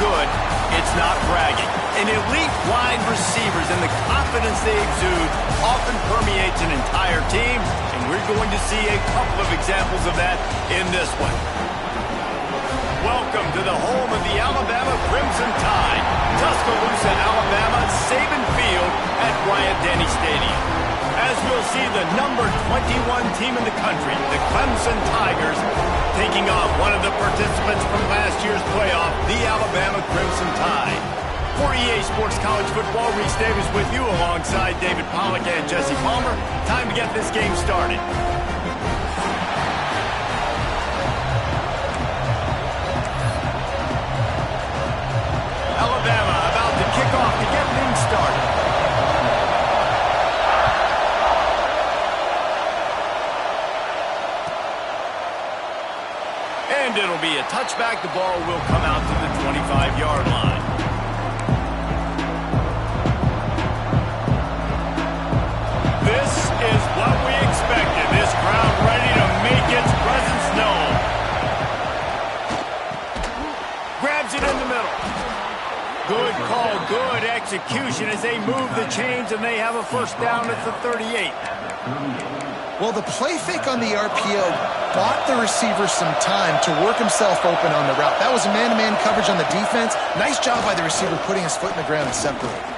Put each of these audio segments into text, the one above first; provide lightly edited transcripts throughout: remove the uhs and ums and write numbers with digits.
good, it's not bragging. And elite wide receivers and the confidence they exude often permeates an entire team, and we're going to see a couple of examples of that in this one. Welcome to the home of the Alabama Crimson Tide, Tuscaloosa, Alabama, Saban Field at Bryant-Denny Stadium. As we'll see the number 21 team in the country, the Clemson Tigers, taking on one of the participants from last year's playoff, the Alabama Crimson Tide. For EA Sports College Football, Reese Davis with you alongside David Pollack and Jesse Palmer. Time to get this game started. Alabama about to kick off to get things started. And it'll be a touchback. The ball will come out to the 25-yard line. This is what we expected. This crowd ready to make its presence known. Grabs it in the middle. Good call, good execution as they move the chains, and they have a first down at the 38. Well, the play fake on the RPO bought the receiver some time to work himself open on the route. That was a man-to-man coverage on the defense. Nice job by the receiver putting his foot in the ground and separating.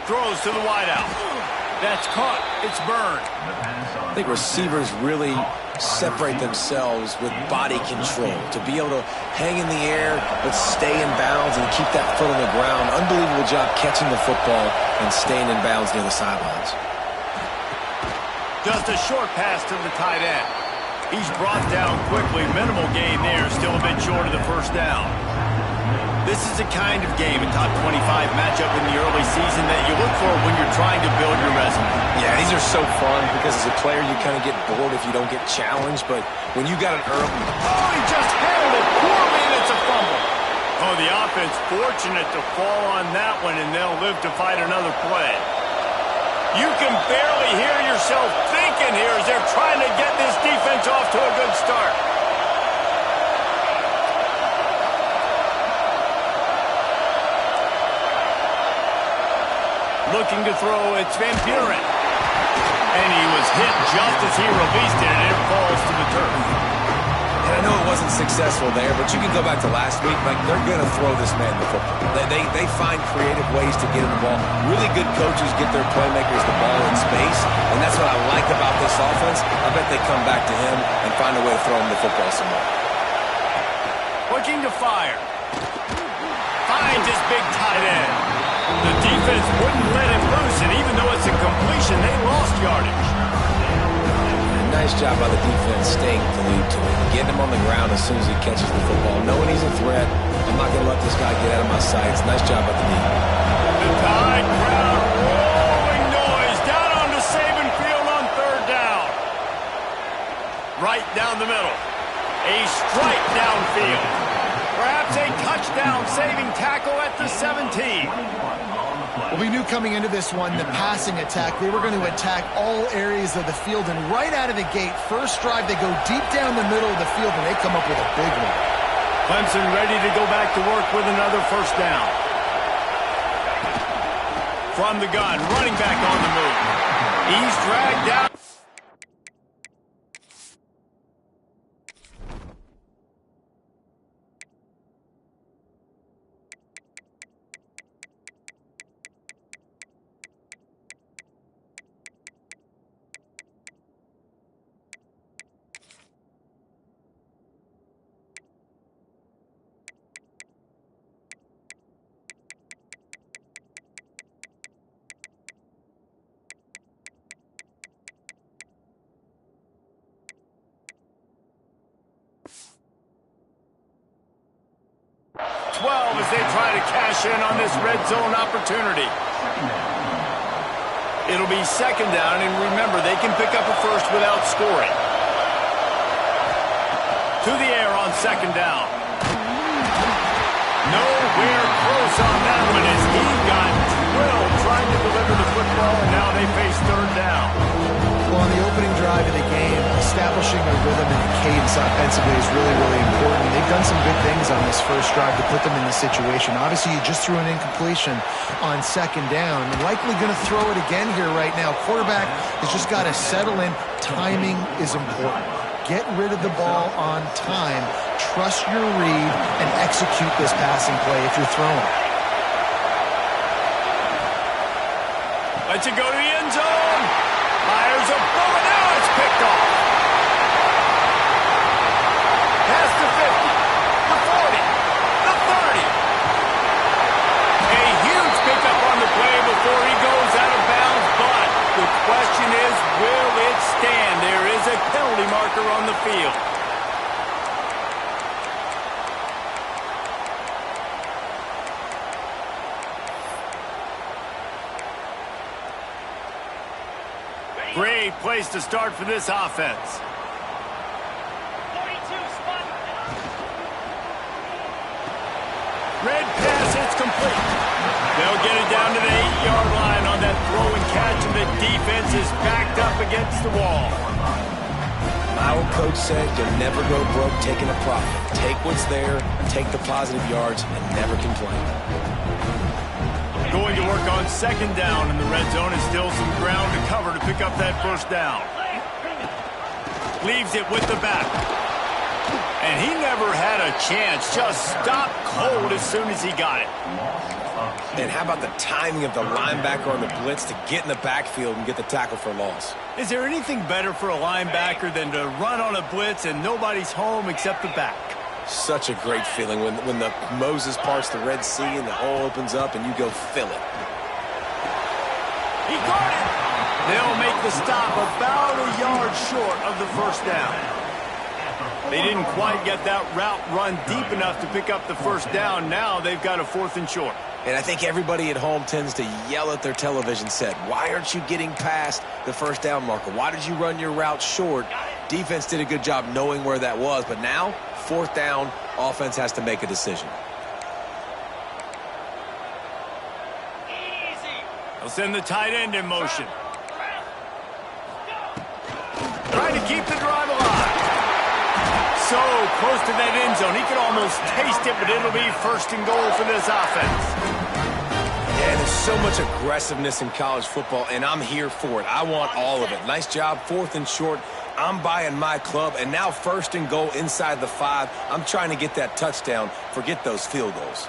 Throws to the wideout. That's caught. It's burned. I think receivers really separate themselves with body control to be able to hang in the air but stay in bounds and keep that foot on the ground. Unbelievable job catching the football and staying in bounds near the sidelines. Just a short pass to the tight end. He's brought down quickly. Minimal gain there. Still a bit short of the first down. This is the kind of game, a top 25 matchup in the early season that you look for when you're trying to build your resume. Yeah, these are so fun because as a player you kind of get bored if you don't get challenged, but when you got an early... Oh, he just handled it poorly, and it's a fumble. Oh, the offense fortunate to fall on that one, and they'll live to fight another play. You can barely hear yourself thinking here as they're trying to get this defense off to a good start. Looking to throw, it's Van Buren. And he was hit just as he released it, and it falls to the turf. And I know it wasn't successful there, but you can go back to last week. Like, they're going to throw this man the football. They find creative ways to get him the ball. Really good coaches get their playmakers the ball in space, and that's what I like about this offense. I bet they come back to him and find a way to throw him the football some more. Looking to fire. Finds his big tight end. The defense wouldn't let him loose, and even though it's a completion, they lost yardage. Nice job by the defense staying glued to him, getting him on the ground as soon as he catches the football. Knowing he's a threat, I'm not going to let this guy get out of my sights. Nice job by the defense. The Tide crowd rolling noise down onto Saban Field on third down. Right down the middle. A strike downfield. Perhaps a touchdown-saving tackle at the 17. Well, we knew coming into this one, the passing attack, they were going to attack all areas of the field, and right out of the gate, first drive, they go deep down the middle of the field, and they come up with a big one. Clemson ready to go back to work with another first down. From the gun, running back on the move. He's dragged down. As they try to cash in on this red zone opportunity. It'll be second down, and remember, they can pick up a first without scoring. To the air on second down. Nowhere close on that one as he got drilled trying to deliver the football, and now they face third down. Well, on the opening drive of the game, establishing a rhythm and a cadence offensively is really, really important. They've done some good things on this first drive to put them in this situation. Obviously, you just threw an incompletion on second down. Likely going to throw it again here right now. Quarterback has just got to settle in. Timing is important. Get rid of the ball on time. Trust your read and execute this passing play if you're throwing. Lets it go to the end zone. Fires a bullet. Now it's picked off. Past the 50, the 40, the 30. A huge pickup on the play before he goes out of bounds, but the question is, will it stand? There is a penalty marker on the field. Great place to start for this offense. 42 spot. Red pass, it's complete. They'll get it down to the 8-yard line on that throw and catch, and the defense is backed up against the wall. My old coach said you'll never go broke taking a profit. Take what's there, take the positive yards, and never complain. Going to work on second down in the red zone, and still some ground to cover to pick up that first down. Leaves it with the back. And he never had a chance. Just stopped cold as soon as he got it. And how about the timing of the linebacker on the blitz to get in the backfield and get the tackle for loss? Is there anything better for a linebacker than to run on a blitz and nobody's home except the back? Such a great feeling when the Moses parts the Red Sea and the hole opens up and you go fill it. He got it. They'll make the stop about a yard short of the first down. They didn't quite get that route run deep enough to pick up the first down. Now they've got a 4th and short. And I think everybody at home tends to yell at their television set, why aren't you getting past the first down marker? Why did you run your route short? Defense did a good job knowing where that was, but now 4th down, offense has to make a decision. They'll send the tight end in motion. Trying to keep the drive alive. So close to that end zone. He could almost taste it, but it'll be 1st and goal for this offense. Yeah, there's so much aggressiveness in college football, and I'm here for it. I want all of it. Nice job, 4th and short. I'm buying my club, and now 1st and goal inside the 5. I'm trying to get that touchdown. Forget those field goals.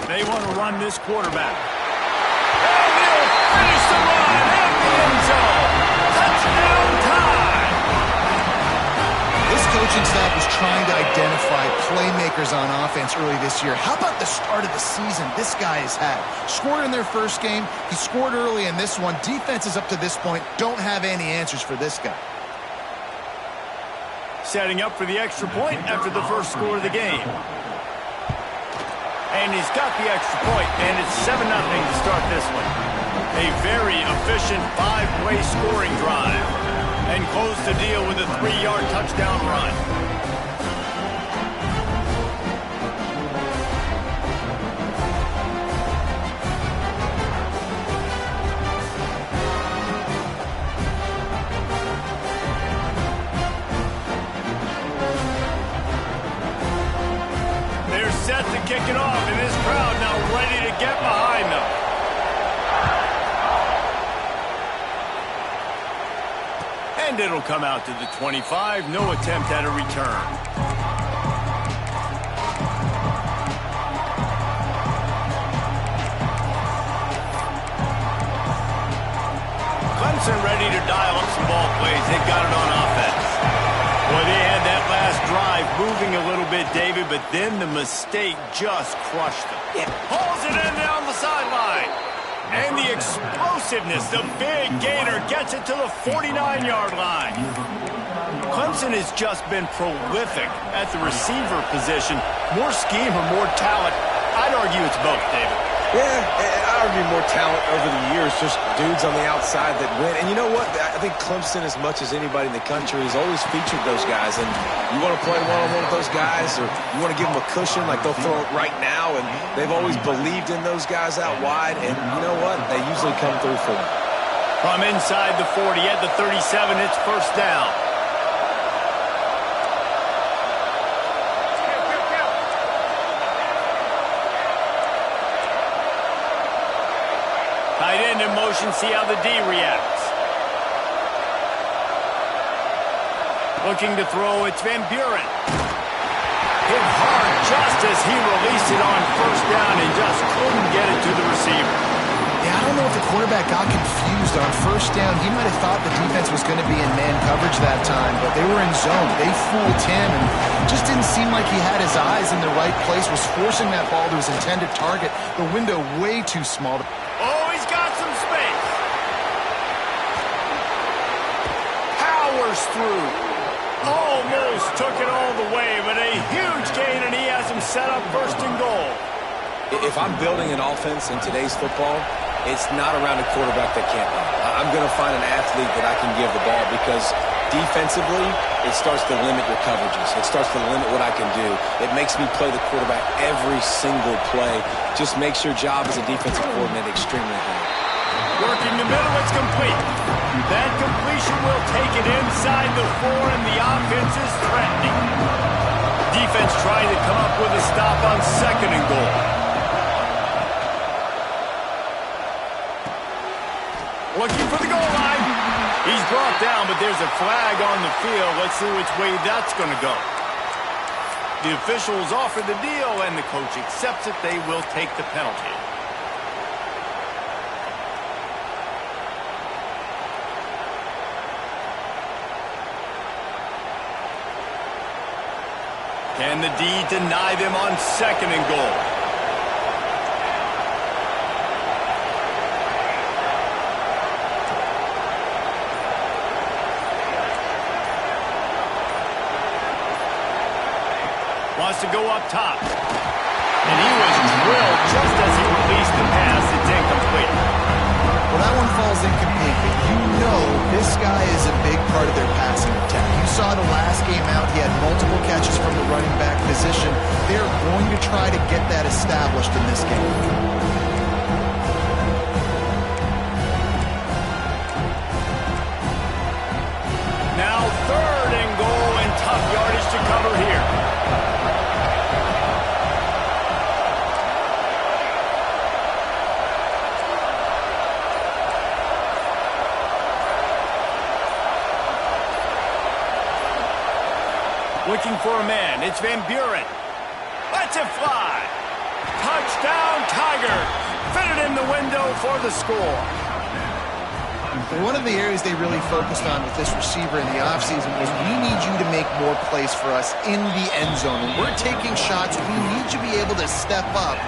They want to run this quarterback. And they'll finish the run at the end zone. Touchdown time. This coaching staff was trying to identify playmakers on offense early this year. How about the start of the season this guy has had? Scored in their first game. He scored early in this one. Defenses up to this point don't have any answers for this guy. Setting up for the extra point after the first score of the game. And he's got the extra point, and it's 7-0 to start this one. A very efficient 5-play scoring drive. And close the deal with a 3-yard touchdown run. They're set to kick it off, and this crowd now ready to get behind them. And it'll come out to the 25. No attempt at a return. Clemson ready to dial up some ball plays. They've got it on offense. Boy, they had that last drive moving a little bit, David, but then the mistake just crushed them. Pulls it in down the sideline. And the explosiveness, the big gator gets it to the 49-yard line. Clemson has just been prolific at the receiver position. More scheme or more talent? I'd argue it's both, David. Yeah, argue more talent over the years, just dudes on the outside that win. And you know what? I think Clemson, as much as anybody in the country, has always featured those guys. And you want to play one-on-one with those guys, or you want to give them a cushion, like they'll throw it right now. And they've always believed in those guys out wide. And you know what? They usually come through for them. From inside the 40 at the 37, it's first down. Tight end in motion, see how the D reacts. Looking to throw, it's Van Buren. Hit hard just as he released it on first down and just couldn't get it to the receiver. Yeah, I don't know if the quarterback got confused on first down. He might have thought the defense was going to be in man coverage that time, but they were in zone. They fooled him and just didn't seem like he had his eyes in the right place, was forcing that ball to his intended target. The window way too small. Oh, he's got some space. Powers through. Almost took it all the way, but a huge gain, and he has him set up first and goal. If I'm building an offense in today's football, it's not around a quarterback that can't run. I'm going to find an athlete that I can give the ball, because defensively, it starts to limit your coverages. It starts to limit what I can do. It makes me play the quarterback every single play. Just makes your job as a defensive coordinator extremely hard. Working the middle, it's complete. That completion will take it inside the 4, and the offense is threatening. Defense trying to come up with a stop on second and goal. Looking for the goal line. He's brought down, but there's a flag on the field. Let's see which way that's going to go. The officials offer the deal, and the coach accepts it. They will take the penalty. Can the D deny them on second and goal? Wants to go up top. And he was drilled just as he released the pass. It's incomplete. Well, that one falls incomplete, but you know this guy is a big part of their passing attack. You saw the last game out, he had multiple catches from the running back position. They're going to try to get that established in this game. Now third and goal, and tough yardage to cover here. Looking for a man. It's Van Buren. Lets it fly. Touchdown, Tigers. Fitted in the window for the score. One of the areas they really focused on with this receiver in the offseason was, we need you to make more plays for us in the end zone. When we're taking shots, we need you to be able to step up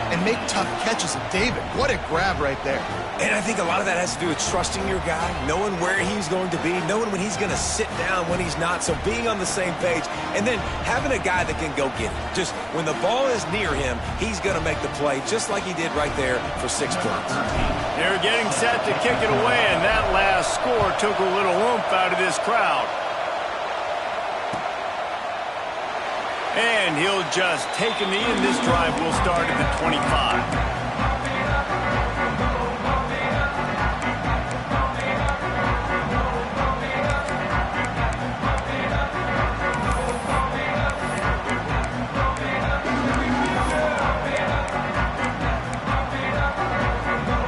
and make tough catches. And David, what a grab right there. And I think a lot of that has to do with trusting your guy, knowing where he's going to be, knowing when he's going to sit down, when he's not. So being on the same page, and then having a guy that can go get it. Just when the ball is near him, he's going to make the play, just like he did right there for 6 points. They're getting set to kick it away, and that last score took a little oomph out of this crowd. And he'll just take a knee, and this drive will start at the 25.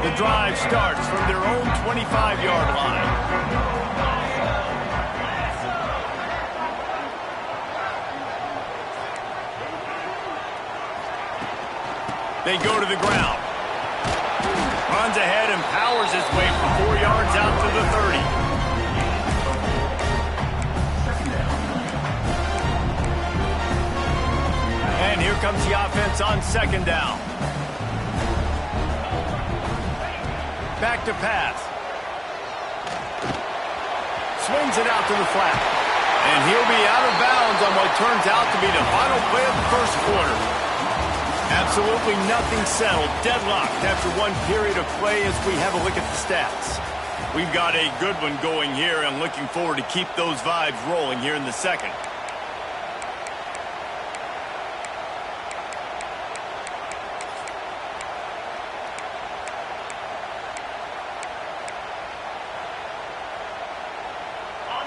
The drive starts from their own 25-yard line. They go to the ground. Runs ahead and powers his way for 4 yards out to the 30. And here comes the offense on second down. Back to pass. Swings it out to the flat. And he'll be out of bounds on what turns out to be the final play of the first quarter. Absolutely nothing settled. Deadlocked after one period of play as we have a look at the stats. We've got a good one going here and looking forward to keep those vibes rolling here in the second.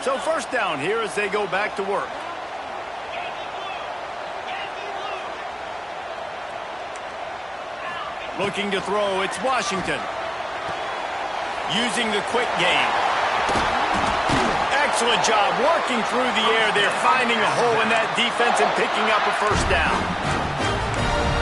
So first down here as they go back to work. Looking to throw, it's Washington. Using the quick game. Excellent job working through the air. They're finding a hole in that defense and picking up a first down.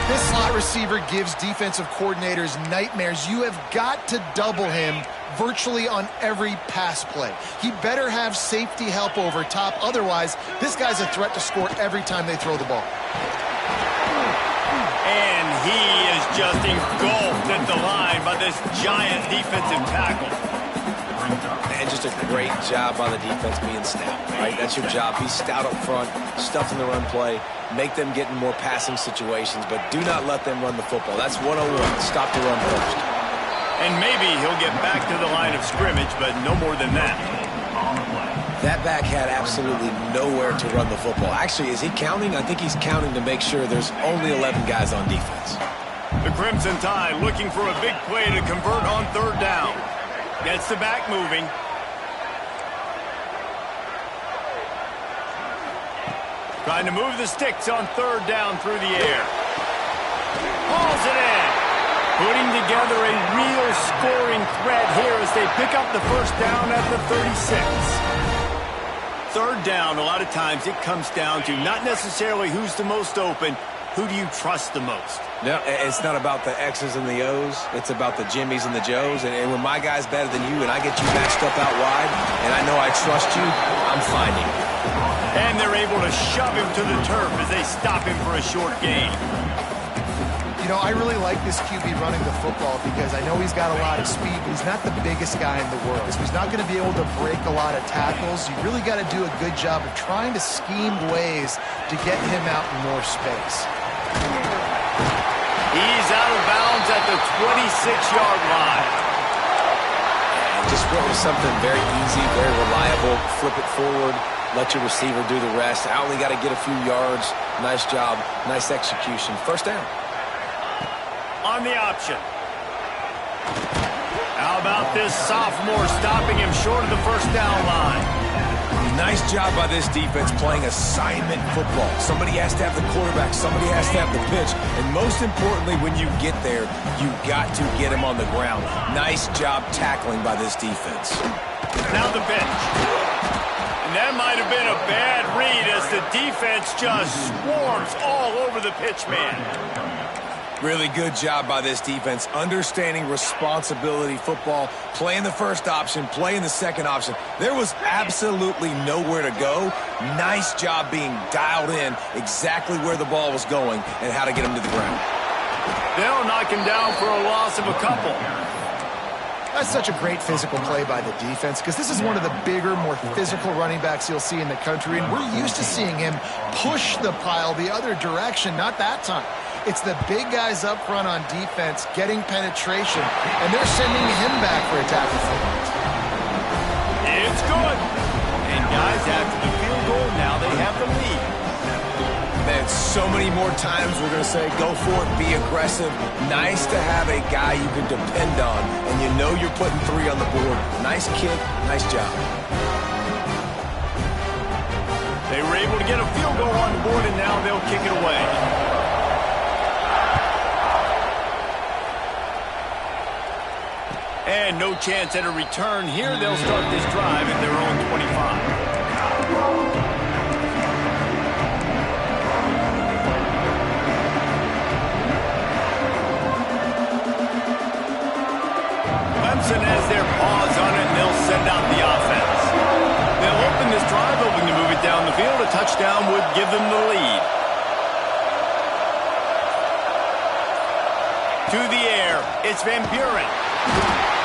This slot receiver gives defensive coordinators nightmares. You have got to double him virtually on every pass play. He better have safety help over top. Otherwise, this guy's a threat to score every time they throw the ball. And he is just engulfed at the line by this giant defensive tackle. And just a great job by the defense being stout, right? That's your job. Be stout up front, stuff in the run play, make them get in more passing situations, but do not let them run the football. That's 101. Stop the run first. And maybe he'll get back to the line of scrimmage, but no more than that. That back had absolutely nowhere to run the football. Actually, is he counting? I think he's counting to make sure there's only 11 guys on defense. The Crimson Tide looking for a big play to convert on third down. Gets the back moving. Trying to move the sticks on third down through the air. Hauls it in. Putting together a real scoring threat here as they pick up the first down at the 36. Third down, a lot of times it comes down to not necessarily who's the most open, who do you trust the most? No, it's not about the X's and the O's. It's about the Jimmys and the Joes. And when my guy's better than you and I get you matched up out wide and I know I trust you, I'm finding you. And they're able to shove him to the turf as they stop him for a short gain. You know, I really like this QB running the football because I know he's got a lot of speed, but he's not the biggest guy in the world. So he's not going to be able to break a lot of tackles. You really got to do a good job of trying to scheme ways to get him out in more space. He's out of bounds at the 26-yard line. And just went with something very easy, very reliable. Flip it forward. Let your receiver do the rest. I only got to get a few yards. Nice job. Nice execution. First down. On the option. How about this sophomore stopping him short of the first down line? Nice job by this defense playing assignment football. Somebody has to have the quarterback. Somebody has to have the pitch. And most importantly, when you get there, you got to get him on the ground. Nice job tackling by this defense. Now the bench. And that might have been a bad read as the defense just swarms all over the pitch man. Really good job by this defense, understanding responsibility football, playing the first option, playing the second option. There was absolutely nowhere to go. Nice job being dialed in exactly where the ball was going and how to get him to the ground. They'll knock him down for a loss of a couple. That's such a great physical play by the defense because this is one of the bigger, more physical running backs you'll see in the country, and we're used to seeing him push the pile the other direction, not that time. It's the big guys up front on defense getting penetration, and they're sending him back for a tackle for it. It's good. And guys, after the field goal, now they have the lead. Man, so many more times we're going to say, go for it, be aggressive. Nice to have a guy you can depend on, and you know you're putting 3 on the board. Nice kick, nice job. They were able to get a field goal on the board, and now they'll kick it away. And no chance at a return here. They'll start this drive at their own 25. Clemson has their paws on it, and they'll send out the offense. They'll open this drive, hoping to move it down the field. A touchdown would give them the lead. To the air, it's Van Buren.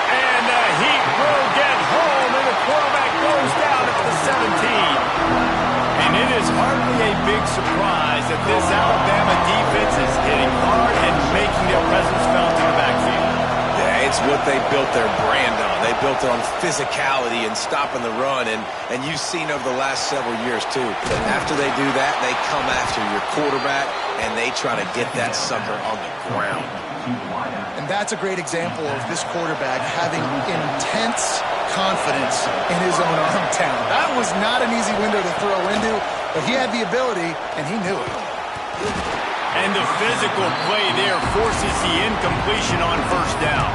And the heat will get home, and the quarterback goes down at the 17. And it is hardly a big surprise that this Alabama defense is hitting hard and making their presence felt in the backfield. Yeah, it's what they built their brand on. They built it on physicality and stopping the run, and you've seen over the last several years, too. After they do that, they come after your quarterback, and they try to get that sucker on the ground. And that's a great example of this quarterback having intense confidence in his own arm talent. That was not an easy window to throw into, but he had the ability, and he knew it. And the physical play there forces the incompletion on first down.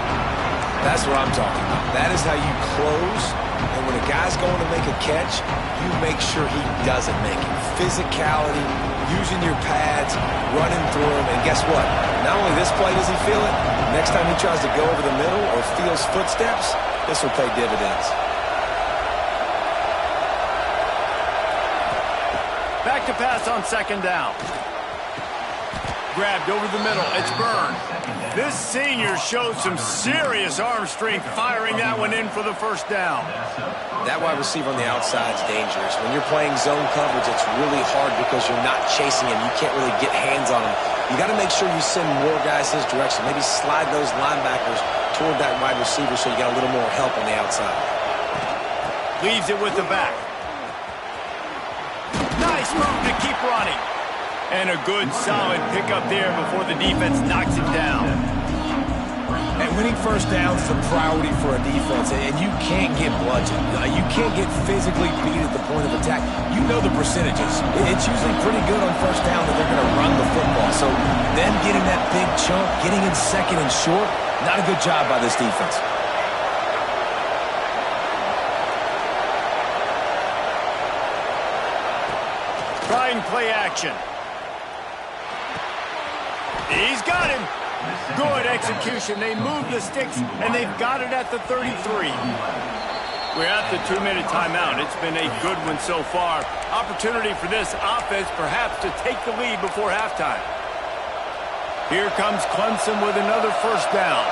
That's what I'm talking about. That is how you close, and when a guy's going to make a catch, you make sure he doesn't make it. Physicality, using your pads, running through him, and guess what? Not only this play does he feel it, next time he tries to go over the middle or feels footsteps, this will pay dividends. Back to pass on second down. Grabbed over the middle. It's Byrne. This senior showed some serious arm strength firing that one in for the first down. That wide receiver on the outside is dangerous. When you're playing zone coverage, it's really hard because you're not chasing him. You can't really get hands on him. You got to make sure you send more guys his direction. Maybe slide those linebackers toward that wide receiver so you got a little more help on the outside. Leaves it with the back. Nice move to keep running. And a good, solid pickup there before the defense knocks him down. And winning first down is a priority for a defense, and you can't get bludgeoned. You can't get physically beat at the point of attack. You know the percentages. It's usually pretty good on first down that they're going to run the football. So them getting that big chunk, getting in second and short, not a good job by this defense. Trying play action. He's got him. Good execution. They move the sticks, and they've got it at the 33. We're at the 2-minute timeout. It's been a good one so far. Opportunity for this offense perhaps to take the lead before halftime. Here comes Clemson with another first down.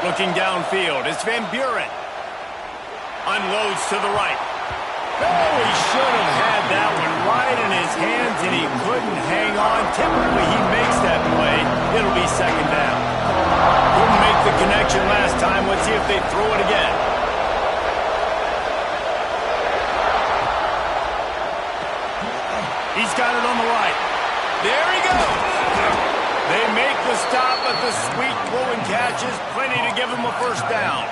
Looking downfield, it's Van Buren. Unloads to the right. Oh, he should have had that one right in his hands, and he couldn't hang on. Typically, he makes that play. It'll be second down. Couldn't make the connection last time. Let's see if they throw it again. He's got it on the right. There he goes. They make the stop, but the sweet throw and catch is plenty to give him a first down.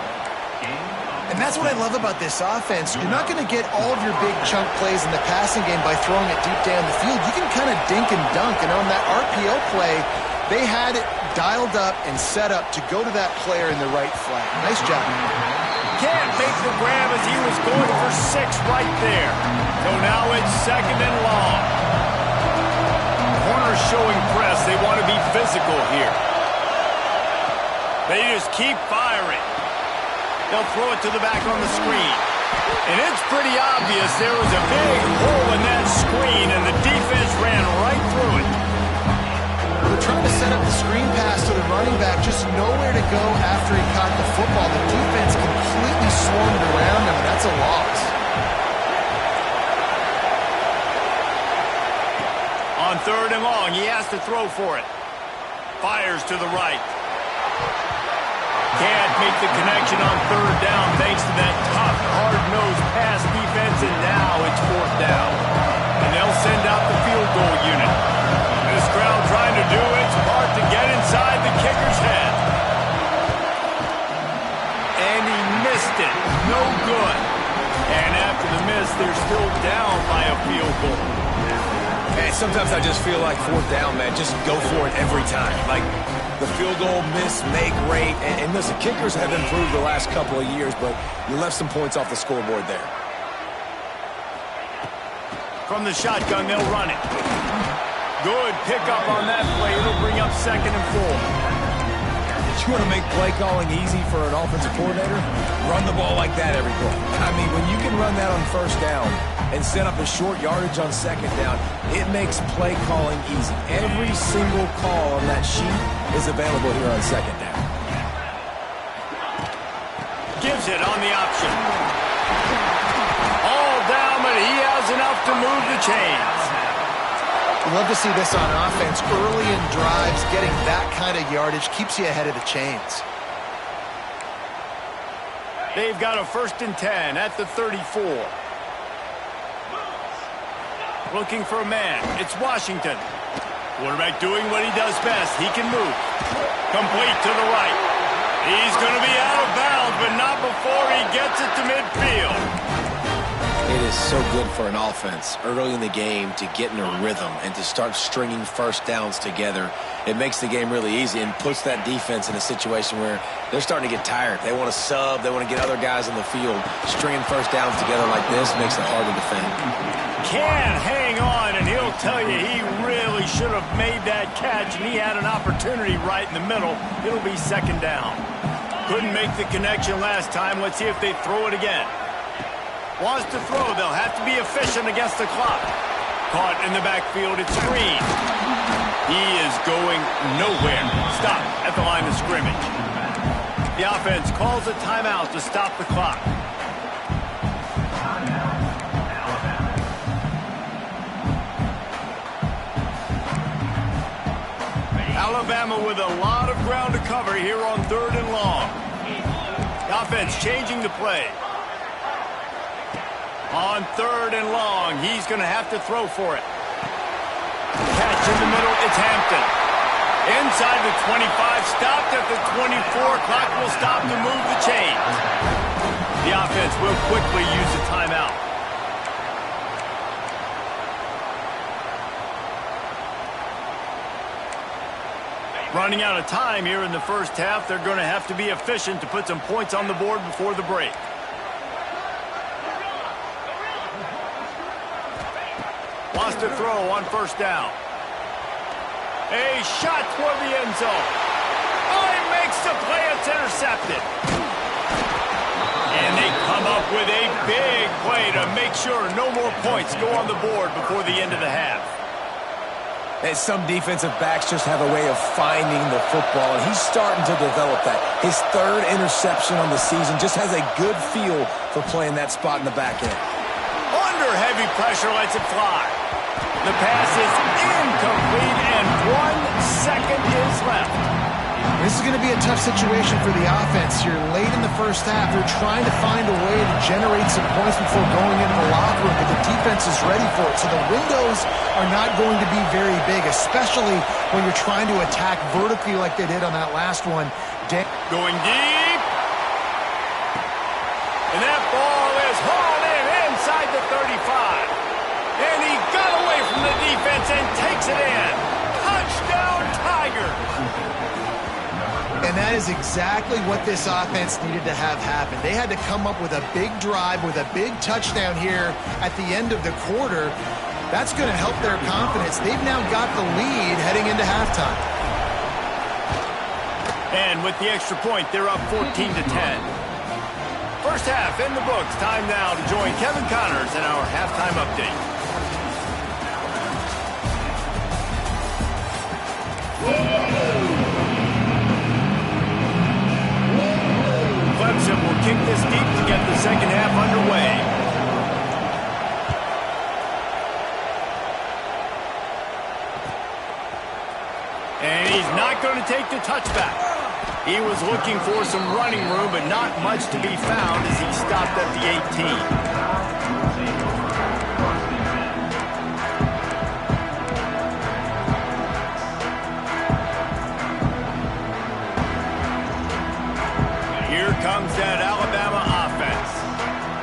And that's what I love about this offense. You're not going to get all of your big chunk plays in the passing game by throwing it deep down the field. You can kind of dink and dunk. And on that RPO play, they had it dialed up and set up to go to that player in the right flat. Nice job. Can't make the grab as he was going for 6 right there. So now it's second and long. Corners showing press. They want to be physical here. They just keep firing. They'll throw it to the back on the screen. And it's pretty obvious there was a big hole in that screen, and the defense ran right through it. They're trying to set up the screen pass to the running back, just nowhere to go after he caught the football. The defense completely swarmed around him, and that's a loss. On third and long, he has to throw for it. Fires to the right. Can't make the connection on third down thanks to that tough, hard-nosed pass defense, and now it's fourth down. And they'll send out the field goal unit. This crowd trying to do its part to get inside the kicker's head. And he missed it. No good. And after the miss, they're still down by a field goal. Man, sometimes I just feel like fourth down, man. Just go for it every time. Like, the field goal, miss, make rate. And listen, kickers have improved the last couple of years, but you left some points off the scoreboard there. From the shotgun, they'll run it. Good pickup on that play. It'll bring up second and 4. You want to make play calling easy for an offensive coordinator? Run the ball like that every play. I mean, when you can run that on first down and set up a short yardage on second down, it makes play calling easy. Every single call on that sheet is available here on second down. gives it on the option. All down, but he has enough to move the chains. Love to see this on offense. Early in drives, getting that kind of yardage keeps you ahead of the chains. They've got a 1st and 10 at the 34. Looking for a man. It's Washington. Quarterback doing what he does best. He can move. Complete to the right. He's going to be out of bounds, but not before he gets it to midfield. It is so good for an offense early in the game to get in a rhythm and to start stringing first downs together. It makes the game really easy and puts that defense in a situation where they're starting to get tired. They want to sub. They want to get other guys on the field. Stringing first downs together like this makes it hard to defend. Can hang on, and he'll tell you he really should have made that catch, and he had an opportunity right in the middle. It'll be 2nd down. Couldn't make the connection last time. Let's see if they throw it again. Wants to throw. They'll have to be efficient against the clock. Caught in the backfield. It's Green. He is going nowhere. Stop at the line of scrimmage. The offense calls a timeout to stop the clock. Alabama with a lot of ground to cover here on 3rd and long. The offense changing the play. On 3rd and long, he's going to have to throw for it. Catch in the middle, it's Hampton. Inside the 25, stopped at the 24. Clock will stop to move the chains. The offense will quickly use a timeout. Running out of time here in the first half. They're going to have to be efficient to put some points on the board before the break. Wants to throw on 1st down. A shot toward the end zone. Oh, he makes the play. It's intercepted. And they come up with a big play to make sure no more points go on the board before the end of the half. And some defensive backs just have a way of finding the football, and he's starting to develop that. His 3rd interception on the season, just has a good feel for playing that spot in the back end. Under heavy pressure, lets it fly. The pass is incomplete, and 1 second is left. This is going to be a tough situation for the offense here. Late in the first half, they're trying to find a way to generate some points before going into the locker room, but the defense is ready for it. So the windows are not going to be very big, especially when you're trying to attack vertically like they did on that last one. Going deep. And that ball is hauled in inside the 35. And he got away from the defense and takes it in. Touchdown, Tigers. And that is exactly what this offense needed to have happen. They had to come up with a big drive with a big touchdown here at the end of the quarter. That's going to help their confidence. They've now got the lead heading into halftime. And with the extra point, they're up 14-10. First half in the books. Time now to join Kevin Connors in our halftime update. Clemson will kick this deep to get the second half underway. And he's not going to take the touchback. He was looking for some running room, but not much to be found as he stopped at the 18. Here comes that Alabama offense.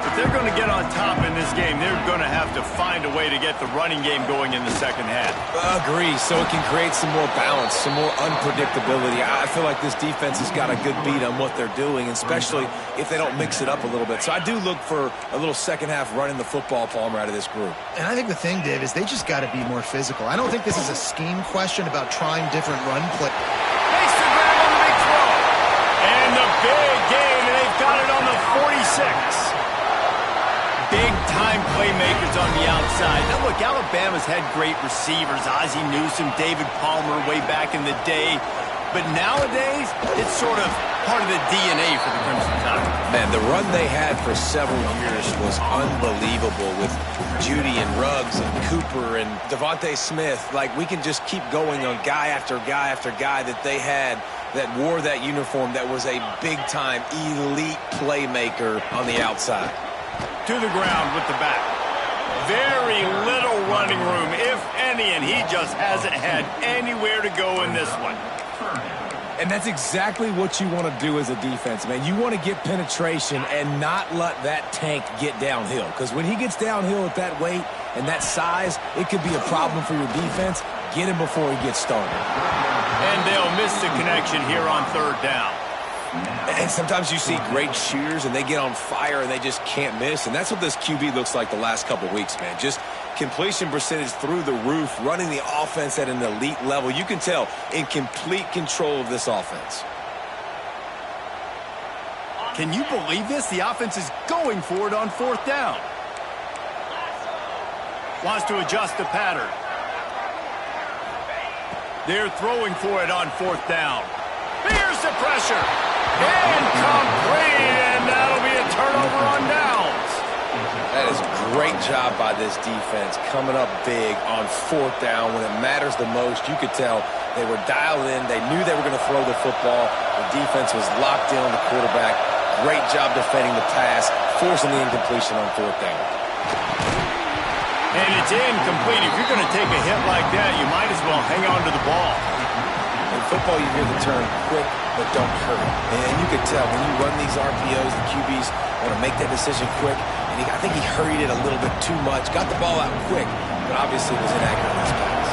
If they're going to get on top in this game, they're going to have to find a way to get the running game going in the second half. Agree, so it can create some more balance, some more unpredictability. I feel like this defense has got a good beat on what they're doing, especially if they don't mix it up a little bit. So I do look for a little second half running the football, Palmer, out of this group. And I think the thing, Dave, is they just got to be more physical. I don't think this is a scheme question about trying different run play. Makes the grab on the big throw. And the big gain, and they've got it on the 46. Big-time playmakers on the outside. Now, look, Alabama's had great receivers. Ozzie Newsome, David Palmer way back in the day. but nowadays, it's sort of part of the DNA for the Crimson Tide. Man, the run they had for several years was unbelievable with Judy and Ruggs and Cooper and Devontae Smith. Like, we can just keep going on guy after guy after guy that they had that wore that uniform that was a big-time elite playmaker on the outside. To the ground with the back. Very little running room, if any, and he just hasn't had anywhere to go in this one. And that's exactly what you want to do as a defense, man. You want to get penetration and not let that tank get downhill. Because when he gets downhill at that weight and that size, it could be a problem for your defense. Get him before he gets started. And they'll miss the connection here on third down. And sometimes you see great shooters and they get on fire and they just can't miss. And that's what this QB looks like the last couple of weeks, man. Just completion percentage through the roof, running the offense at an elite level. You can tell in complete control of this offense. Can you believe this? The offense is going for it on fourth down. Wants to adjust the pattern. They're throwing for it on fourth down. Here's the pressure. Incomplete, and that'll be a turnover on downs. That is a great job by this defense, coming up big on fourth down when it matters the most. You could tell they were dialed in. They knew they were going to throw the football. The defense was locked in on the quarterback. Great job defending the pass, forcing the incompletion on fourth down. And it's incomplete. If you're going to take a hit like that, you might as well hang on to the ball. In football, you hear the term quick, but don't hurry. And you could tell when you run these RPOs, the QBs want to make that decision quick. And I think he hurried it a little bit too much. Got the ball out quick, but obviously was inaccurate in his pass.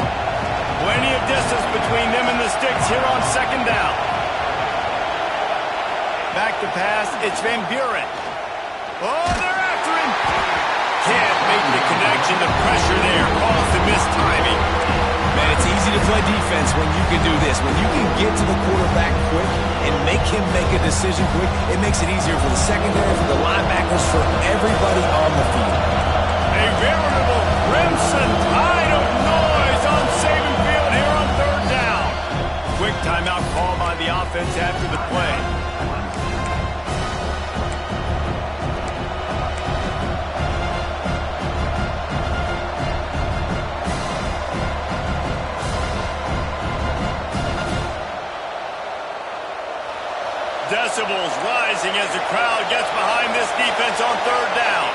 Plenty of distance between them and the sticks here on second down. Back to pass. It's Van Buren. Oh, they're after him. Can't make the connection. The pressure there caused the missed timing. Man, it's easy to play defense when you can do this. When you can get to the quarterback quick and make him make a decision quick, it makes it easier for the secondary, for the linebackers, for everybody on the field. A veritable Crimson Tide of noise on Saban Field here on third down. Quick timeout call by the offense after the play. Decibels rising as the crowd gets behind this defense on third down.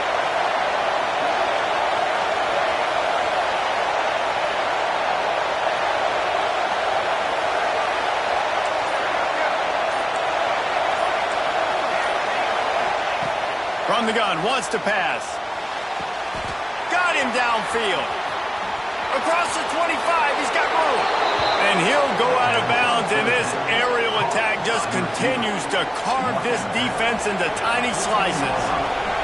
From the gun, wants to pass. Got him downfield. Across the 25, he's got room. And he'll go out of bounds, and this aerial attack just continues to carve this defense into tiny slices.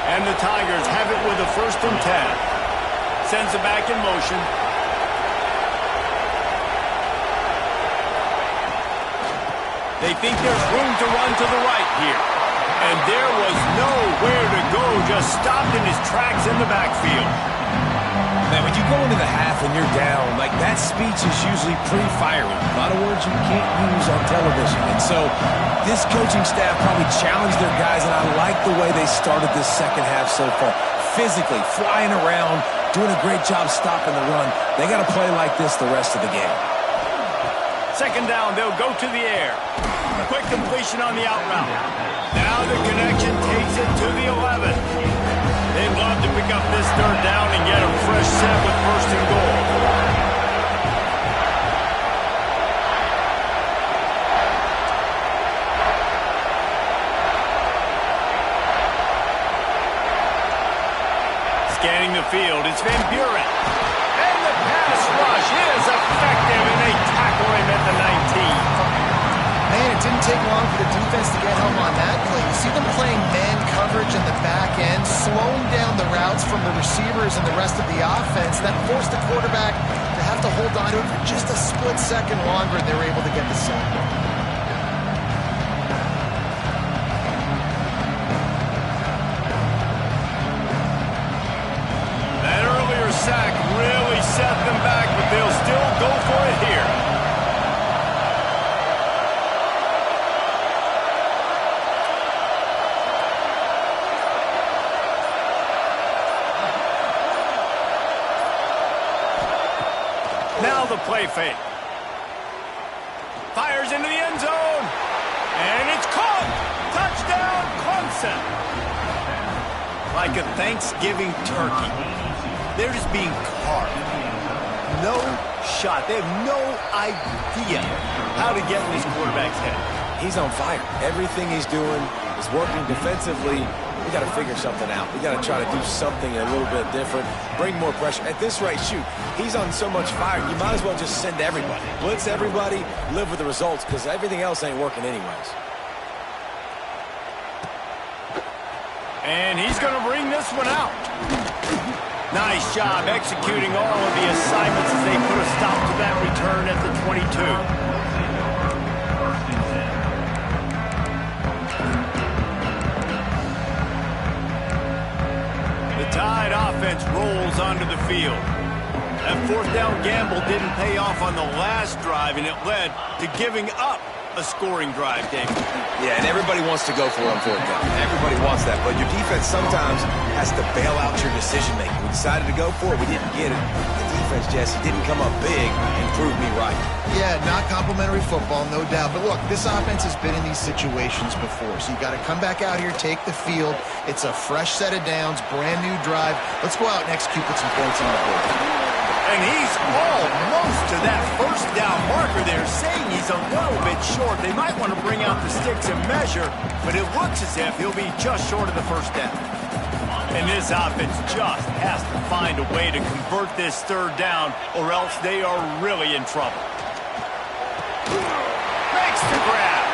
And the Tigers have it with a 1st and 10. Sends it back in motion. They think there's room to run to the right here. And there was nowhere to go, just stopped in his tracks in the backfield. Man, when you go into the half and you're down, like that speech is usually pretty fiery. A lot of words you can't use on television. And so this coaching staff probably challenged their guys, and I like the way they started this second half so far. Physically, flying around, doing a great job stopping the run. They got to play like this the rest of the game. Second down, they'll go to the air. A quick completion on the out route. Now the connection takes it to the 11. They'd love to pick up this third down and get a fresh set with 1st and goal. Scanning the field, it's Van Buren. And the pass rush is effective, and they tackle him at the 19. Man, it didn't take long for the defense to get help on that play. You see them playing man coverage in the back end, slowing down the routes from the receivers and the rest of the offense. That forced the quarterback to have to hold on to it for just a split second longer, and they were able to get the sack. That earlier sack really set them back, but they'll still go for it here. Now the play fake. Fires into the end zone. And it's caught. Touchdown, Clemson. Like a Thanksgiving turkey. They're just being carved. No shot. They have no idea how to get in this quarterback's head. He's on fire. Everything he's doing is working defensively. We got to figure something out. We got to try to do something a little bit different, bring more pressure. At this rate, shoot, he's on so much fire, you might as well just send everybody. Blitz everybody, live with the results, because everything else ain't working anyways. And he's going to bring this one out. Nice job executing all of the assignments as they put a stop to that return at the 22. Tide offense rolls onto the field. That fourth down gamble didn't pay off on the last drive, and it led to giving up a scoring drive, David. Yeah, and everybody wants to go for it on fourth down. Everybody wants that, but your defense sometimes has to bail out your decision-making. We decided to go for it. We didn't get it. The defense, Jesse, didn't come up big and prove me right. Yeah, not complimentary football, no doubt. But look, this offense has been in these situations before, so you got to come back out here, take the field. It's a fresh set of downs, brand new drive. Let's go out and execute, put some points on the board. And he's almost to that first down marker there, saying he's a little bit short. They might want to bring out the sticks and measure, but it looks as if he'll be just short of the first down. And this offense just has to find a way to convert this third down, or else they are really in trouble. Makes the grab.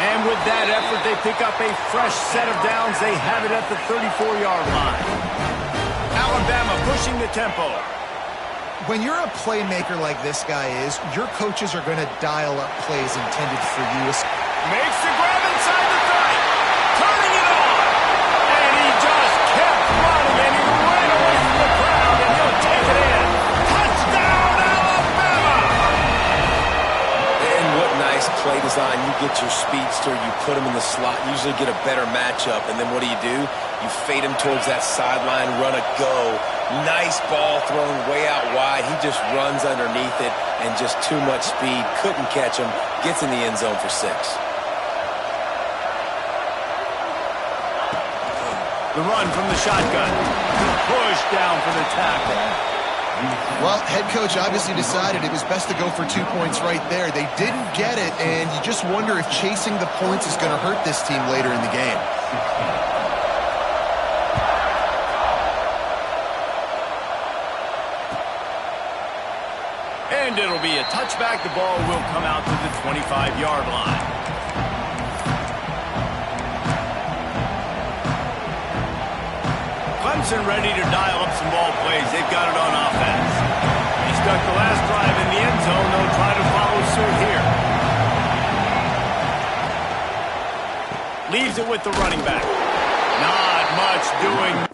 And with that effort, they pick up a fresh set of downs. They have it at the 34-yard line. Alabama pushing the tempo. When you're a playmaker like this guy is, your coaches are going to dial up plays intended for you. Makes the grab inside the 30. Turning it on. And he just kept running, and he ran away from the crowd, and he'll take it in. Touchdown, Alabama! And what nice play design. You get your speedster, you put him in the slot, usually get a better matchup, and then what do? You fade him towards that sideline, run a go. Nice ball thrown way out wide. He just runs underneath it and just too much speed. Couldn't catch him. Gets in the end zone for 6. The run from the shotgun. Push down for the tackle. Well, head coach obviously decided it was best to go for 2 points right there. They didn't get it, and you just wonder if chasing the points is going to hurt this team later in the game. And it'll be a touchback. The ball will come out to the 25-yard line. Clemson ready to dial up some ball plays. They've got it on offense. He stuck the last drive in the end zone. They'll try to follow suit here. Leaves it with the running back. Not much doing.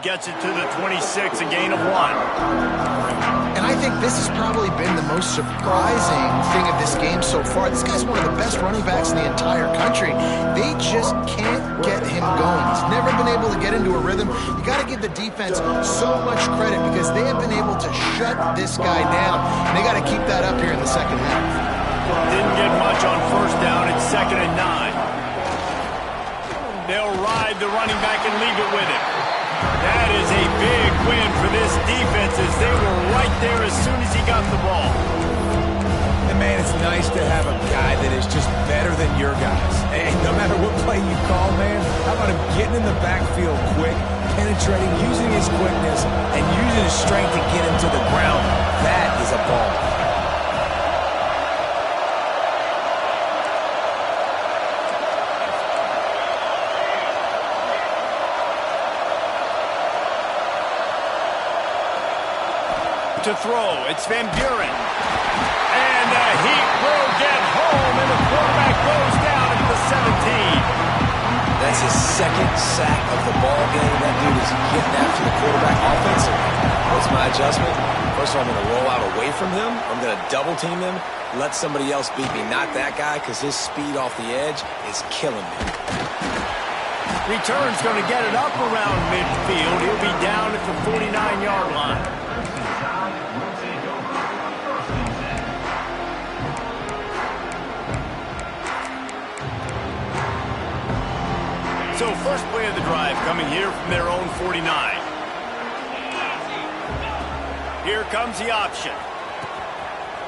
gets it to the 26, a gain of 1. And I think this has probably been the most surprising thing of this game so far. This guy's one of the best running backs in the entire country. They just can't get him going. He's never been able to get into a rhythm. You got to give the defense so much credit because they have been able to shut this guy down. And they got to keep that up here in the second half. Didn't get much on first down. It's 2nd and 9. They'll ride the running back and leave it with him. That is a big win for this defense as they were right there as soon as he got the ball. And man, it's nice to have a guy that is just better than your guys. And no matter what play you call, man, how about him getting in the backfield quick, penetrating, using his quickness, and using his strength to get him to the ground. That is a ball. To throw, it's Van Buren. And the heat will get home, and the quarterback goes down at the 17. That's his 2nd sack of the ball game. That dude is getting after the quarterback offensively. What's my adjustment? First of all, I'm going to roll out away from him. I'm going to double team him, let somebody else beat me, not that guy, because his speed off the edge is killing me. Return's going to get it up around midfield. He'll be down at the 49-yard line. So first play of the drive coming here from their own 49. Here comes the option.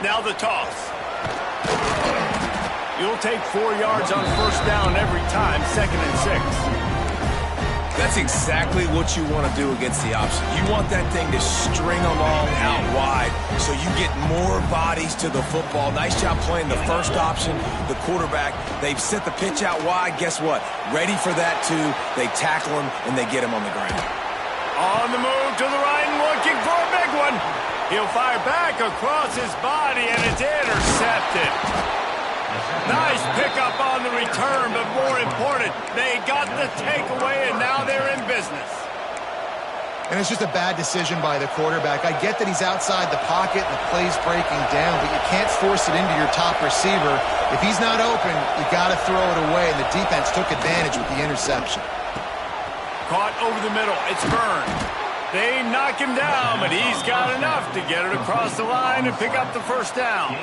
Now the toss. You'll take 4 yards on first down every time, 2nd and 6. That's exactly what you want to do against the option. You want that thing to string along out wide so you get more bodies to the football. Nice job playing the first option, the quarterback. They've sent the pitch out wide. Guess what? Ready for that, too. They tackle him, and they get him on the ground. On the move to the right and looking for a big one. He'll fire back across his body, and it's intercepted. Nice pickup on the return, but more important, they got the takeaway, and now they're in business. And it's just a bad decision by the quarterback. I get that he's outside the pocket and the play's breaking down, but you can't force it into your top receiver. If he's not open, you got to throw it away, and the defense took advantage with the interception. Caught over the middle. It's Byrne. They knock him down, but he's got enough to get it across the line and pick up the first down.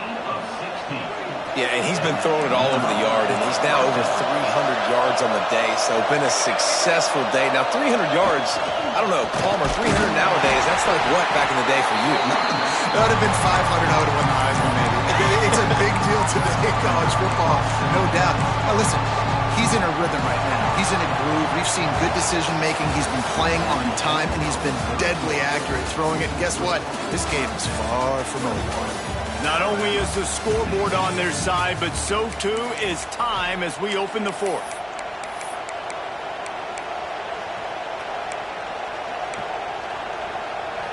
Yeah, and he's been throwing it all over the yard, and he's now over 300 yards on the day, so been a successful day. Now, 300 yards, I don't know, Palmer, 300 nowadays, that's like what back in the day for you? That would have been 500 out of one Heisman, maybe. It's a big deal today, college football, no doubt. Now, listen, he's in a rhythm right now. He's in a groove. We've seen good decision-making. He's been playing on time, and he's been deadly accurate throwing it. And guess what? This game is far from over. Not only is the scoreboard on their side, but so too is time as we open the 4th.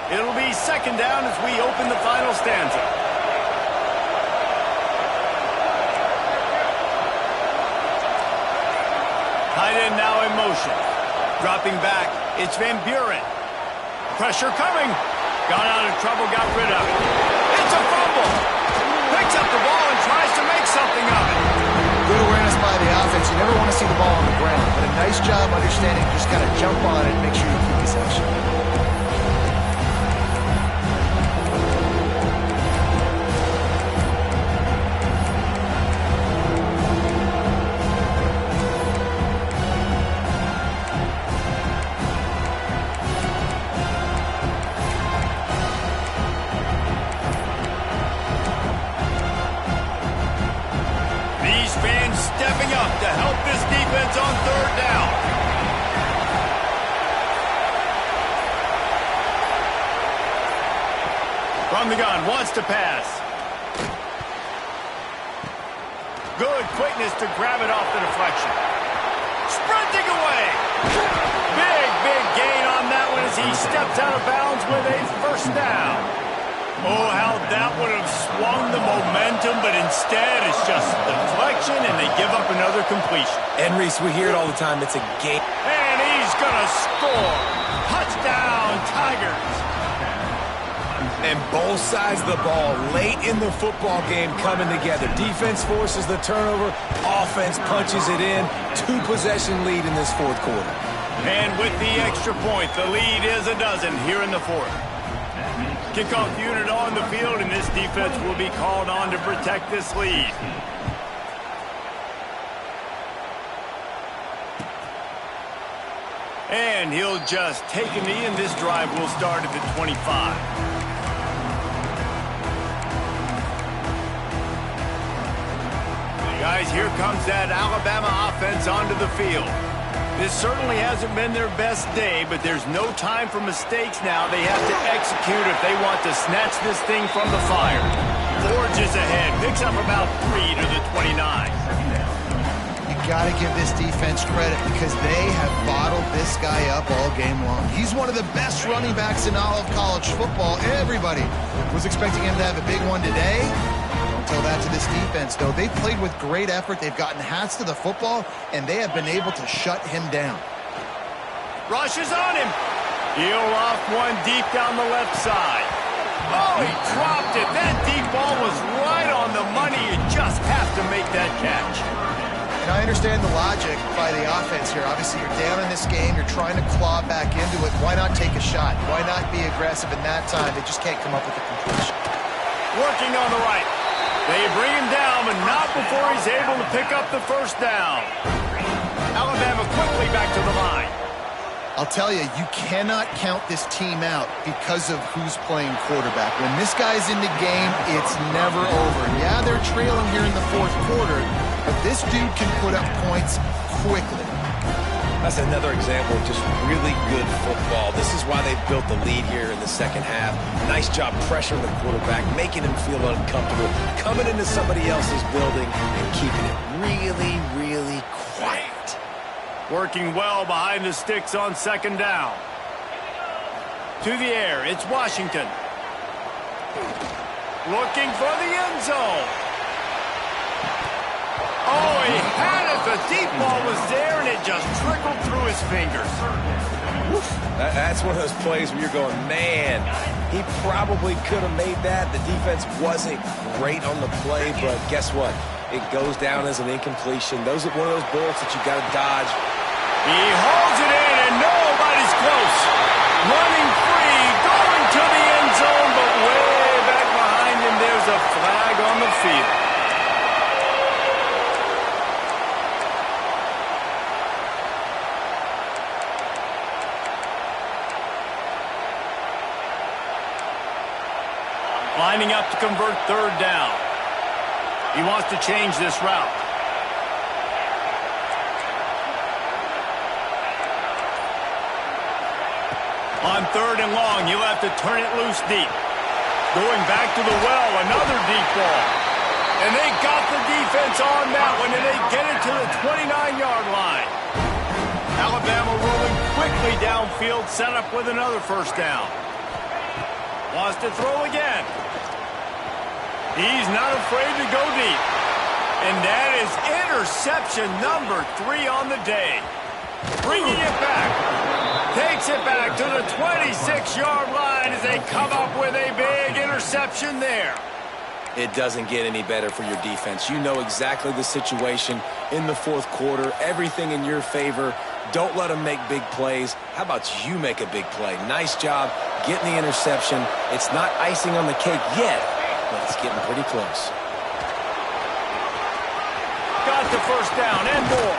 It'll be 2nd down as we open the final stanza. Tight end now in motion. Dropping back, it's Van Buren. Pressure coming. Got out of trouble, got rid of it. It's a fumble. Picks up the ball and tries to make something of it. Good awareness by the offense. You never want to see the ball on the ground, but a nice job understanding. Just got to jump on it and make sure you keep possession. Stepping up to help this defense on 3rd down. From the gun, wants to pass. Good quickness to grab it off the deflection. Sprinting away. Big gain on that one as he steps out of bounds with a first down. Oh, how that would have swung the momentum, but instead it's just deflection, and they give up another completion. And, Reese, we hear it all the time. It's a game. And he's gonna score. Touchdown, Tigers. And both sides of the ball late in the football game coming together. Defense forces the turnover. Offense punches it in. 2-possession lead in this fourth quarter. And with the extra point, the lead is a dozen here in the fourth. Kickoff unit on the field, and this defense will be called on to protect this lead. And he'll just take a knee, and this drive will start at the 25. Guys, here comes that Alabama offense onto the field. This certainly hasn't been their best day, but there's no time for mistakes now. They have to execute if they want to snatch this thing from the fire. Forges ahead, picks up about 3 to the 29. You got to give this defense credit because they have bottled this guy up all game long. He's one of the best running backs in all of college football. Everybody was expecting him to have a big one today. Tell that to this defense, though. They've played with great effort. They've gotten hats to the football, and they have been able to shut him down. Rushes on him. He'll off one deep down the left side. Oh, he dropped it. That deep ball was right on the money. You just have to make that catch. And I understand the logic by the offense here. Obviously, you're down in this game. You're trying to claw back into it. Why not take a shot? Why not be aggressive in that time? They just can't come up with a completion. Working on the right. They bring him down, but not before he's able to pick up the first down. Alabama quickly back to the line. I'll tell you, you cannot count this team out because of who's playing quarterback. When this guy's in the game, it's never over. Yeah, they're trailing here in the fourth quarter, but this dude can put up points quickly. That's another example of just really good football. This is why they built the lead here in the second half. Nice job pressuring the quarterback, making him feel uncomfortable, coming into somebody else's building and keeping it really, really quiet. Working well behind the sticks on second down. To the air, it's Washington. Looking for the end zone. Oh, he had it. The deep ball was there, and it just trickled through his fingers. That's one of those plays where you're going, man, he probably could have made that. The defense wasn't great on the play, but guess what? It goes down as an incompletion. Those are one of those bullets that you got to dodge. He holds it in, and nobody's close. Running free, going to the end zone, but way back behind him, there's a flag on the field. Lining up to convert third down. He wants to change this route. On third and long, he'll have to turn it loose deep. Going back to the well, another deep ball. And they got the defense on that one, and they get it to the 29-yard line. Alabama rolling quickly downfield, set up with another first down. Wants to throw again. He's not afraid to go deep. And that is interception number 3 on the day. Bringing it back. Takes it back to the 26-yard line as they come up with a big interception there. It doesn't get any better for your defense. You know exactly the situation in the fourth quarter. Everything in your favor. Don't let them make big plays. How about you make a big play? Nice job getting the interception. It's not icing on the cake yet, but it's getting pretty close. Got the first down and more.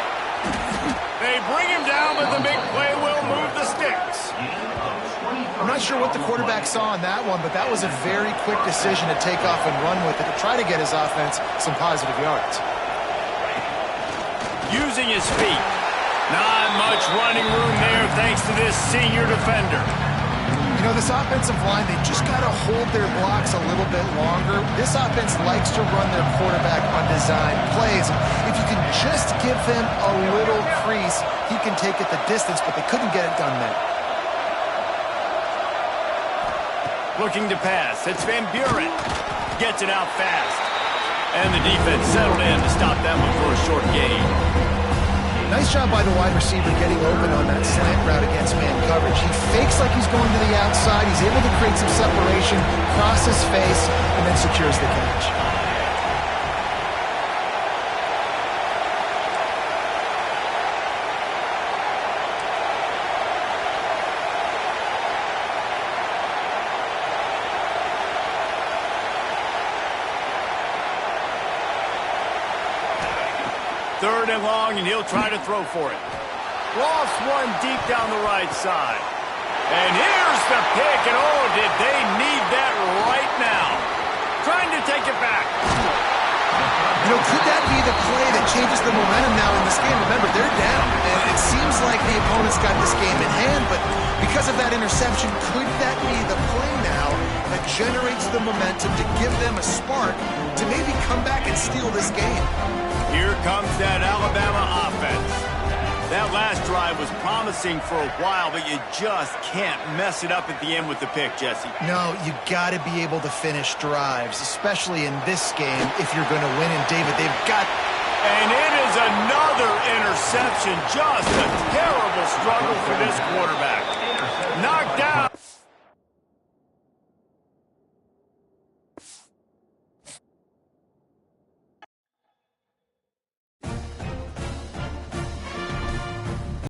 They bring him down, but the big play will move the sticks. I'm not sure what the quarterback saw on that one, but that was a very quick decision to take off and run with it to try to get his offense some positive yards. Using his feet. Not much running room there thanks to this senior defender. You know, this offensive line, they just got to hold their blocks a little bit longer. This offense likes to run their quarterback on design plays. If you can just give them a little crease, he can take it the distance, but they couldn't get it done there. Looking to pass. It's Van Buren. Gets it out fast. And the defense settled in to stop that one for a short gain. Nice Nice job by the wide receiver getting open on that slant route against man coverage. He fakes like he's going to the outside. He's able to create some separation, cross his face, and then secures the catch. Third and long, and he'll try to throw for it. Lost one deep down the right side. And here's the pick, and oh, did they need that right now. Trying to take it back. You know, could that be the play that changes the momentum now in this game? Remember, they're down, and it seems like the opponent's got this game in hand, but because of that interception, could that be the play now that generates the momentum to give them a spark to maybe come back and steal this game? Here comes that Alabama offense. That last drive was promising for a while, but you just can't mess it up at the end with the pick, Jesse. No, you got to be able to finish drives, especially in this game if you're going to win. And David, they've got... And it is another interception. Just a terrible struggle for this quarterback. Knocked down